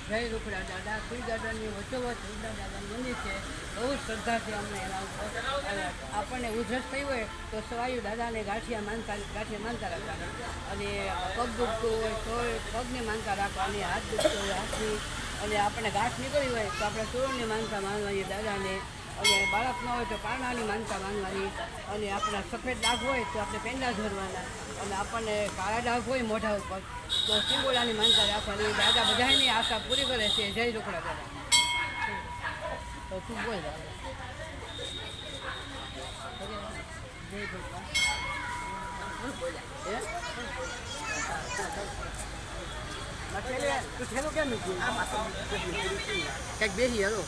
જય રૂખડા દાદા સુઈ દાદાની વચ્ચોવચ્ચ રૂખડા દાદાનું મંદિર છે. બહુ શ્રદ્ધાથી અમને એના ઉપર આપણને ઉધરસ થઈ હોય તો સવાયું દાદાને ગાંઠિયા માનતા રાખવાના અને પગ દુખતું હોય તો પગની માનતા રાખવાની, હાથ દુખતો હોય હાથની, અને આપણને ગાંઠ નીકળી હોય તો આપણે સૂર્યની માનતા માનવાની દાદાને, અને બાળક ન હોય તો પારણાની માનતા માનવાની, અને આપણા સફેદ ડાઘ હોય તો આપણે પેંડા ધરવાના, અને આપણને કાળા ડાઘ હોય મોઢા ઉપર તો સિંગોડાની માનતા રાખવાની. દાદા બધાની આશા પૂરી કરે છે. જય રોકડા દાદા. તો તું બોલ દાદા. જય ભગવાન. તું થેલો કેમ મૂકી કંઈક બેસી હલો.